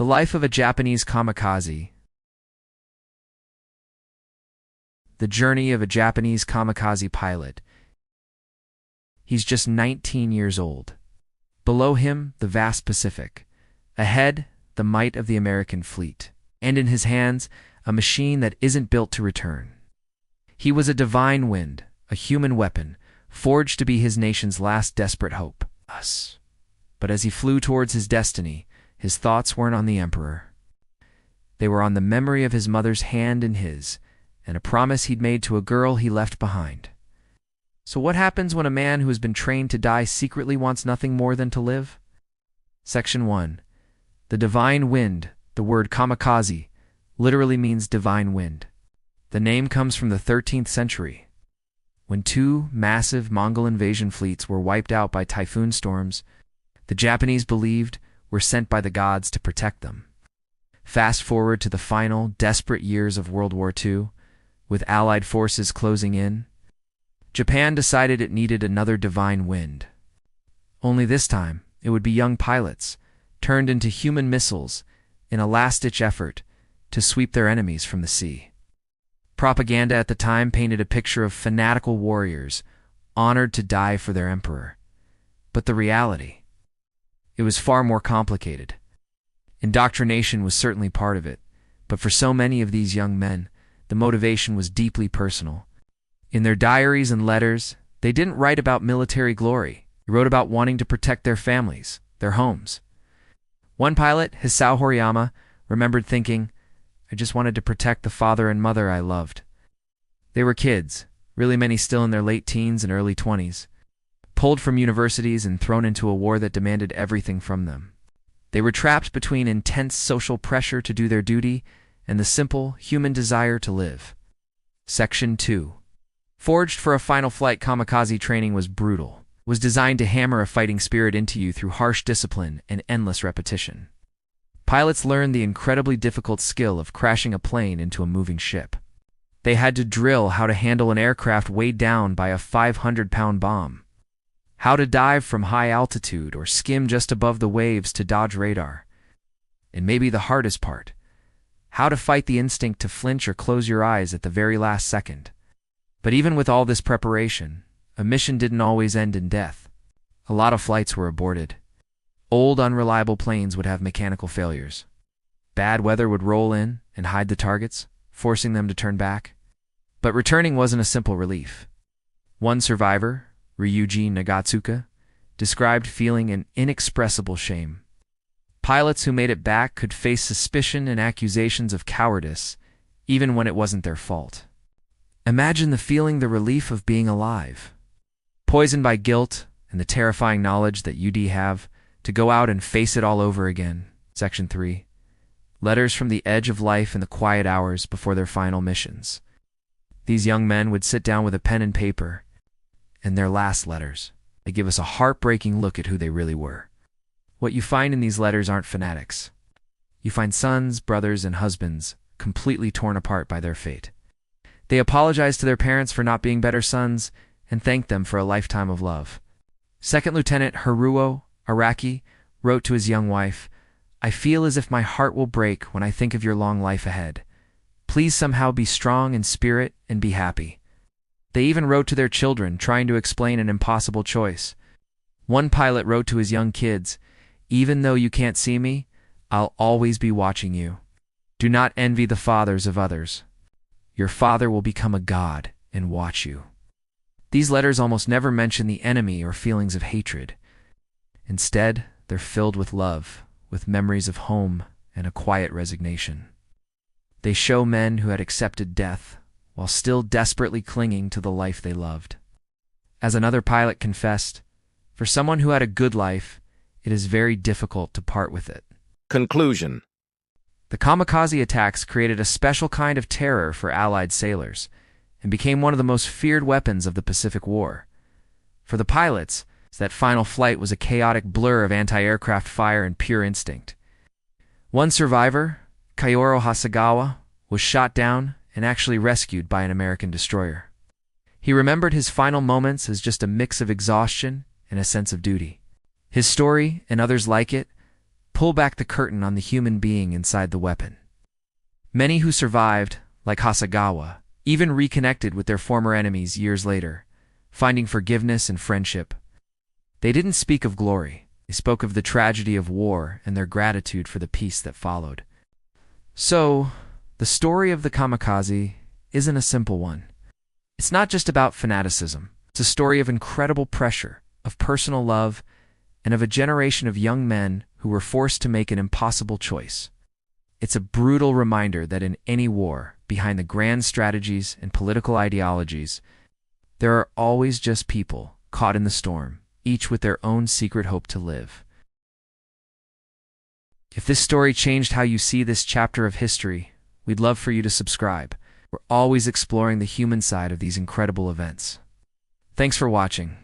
The life of a Japanese kamikaze. The journey of a Japanese kamikaze pilot. He's just 19 years old. Below him, the vast Pacific. Ahead, the might of the American fleet. And in his hands, a machine that isn't built to return. He was a divine wind, a human weapon, forged to be his nation's last desperate hope, us. But as he flew towards his destiny, his thoughts weren't on the Emperor. They were on the memory of his mother's hand in his, and a promise he'd made to a girl he left behind. So what happens when a man who has been trained to die secretly wants nothing more than to live? Section 1. The divine wind, the word kamikaze, literally means divine wind. The name comes from the 13th century, when two massive Mongol invasion fleets were wiped out by typhoon storms. The Japanese believed were sent by the gods to protect them. Fast forward to the final, desperate years of World War II, with Allied forces closing in. Japan decided it needed another divine wind. Only this time, it would be young pilots, turned into human missiles in a last-ditch effort to sweep their enemies from the sea. Propaganda at the time painted a picture of fanatical warriors, honored to die for their emperor. But the reality, it was far more complicated. Indoctrination was certainly part of it, but for so many of these young men, the motivation was deeply personal. In their diaries and letters, they didn't write about military glory. They wrote about wanting to protect their families, their homes. One pilot, Hisao Horiyama, remembered thinking, "I just wanted to protect the father and mother I loved." They were kids, really many still in their late teens and early 20s, pulled from universities and thrown into a war that demanded everything from them. They were trapped between intense social pressure to do their duty and the simple, human desire to live. Section 2. Forged for a final flight, kamikaze training was brutal. It was designed to hammer a fighting spirit into you through harsh discipline and endless repetition. Pilots learned the incredibly difficult skill of crashing a plane into a moving ship. They had to drill how to handle an aircraft weighed down by a 500-pound bomb, how to dive from high altitude or skim just above the waves to dodge radar. And maybe the hardest part, how to fight the instinct to flinch or close your eyes at the very last second. But even with all this preparation, a mission didn't always end in death. A lot of flights were aborted. Old, unreliable planes would have mechanical failures. Bad weather would roll in and hide the targets, forcing them to turn back. But returning wasn't a simple relief. One survivor, Ryuji Nagatsuka, described feeling an inexpressible shame. Pilots who made it back could face suspicion and accusations of cowardice, even when it wasn't their fault. Imagine the relief of being alive, poisoned by guilt and the terrifying knowledge that you'd have to go out and face it all over again. Section 3. Letters from the edge of life in the quiet hours before their final missions. These young men would sit down with a pen and paper, and their last letters. They give us a heartbreaking look at who they really were. What you find in these letters aren't fanatics. You find sons, brothers, and husbands completely torn apart by their fate. They apologize to their parents for not being better sons and thank them for a lifetime of love. Second Lieutenant Haruo Araki wrote to his young wife, "I feel as if my heart will break when I think of your long life ahead. Please somehow be strong in spirit and be happy." They even wrote to their children, trying to explain an impossible choice. One pilot wrote to his young kids, "Even though you can't see me, I'll always be watching you. Do not envy the fathers of others. Your father will become a god and watch you." These letters almost never mention the enemy or feelings of hatred. Instead, they're filled with love, with memories of home and a quiet resignation. They show men who had accepted death while still desperately clinging to the life they loved. As another pilot confessed, for someone who had a good life, it is very difficult to part with it. Conclusion. The kamikaze attacks created a special kind of terror for Allied sailors and became one of the most feared weapons of the Pacific War. For the pilots, that final flight was a chaotic blur of anti-aircraft fire and pure instinct. One survivor, Kaoru Hasegawa, was shot down and actually rescued by an American destroyer. He remembered his final moments as just a mix of exhaustion and a sense of duty. His story, and others like it, pull back the curtain on the human being inside the weapon. Many who survived, like Hasegawa, even reconnected with their former enemies years later, finding forgiveness and friendship. They didn't speak of glory. They spoke of the tragedy of war and their gratitude for the peace that followed. So, the story of the kamikaze isn't a simple one. It's not just about fanaticism. It's a story of incredible pressure, of personal love, and of a generation of young men who were forced to make an impossible choice. It's a brutal reminder that in any war, behind the grand strategies and political ideologies, there are always just people caught in the storm, each with their own secret hope to live. If this story changed how you see this chapter of history, we'd love for you to subscribe. We're always exploring the human side of these incredible events. Thanks for watching.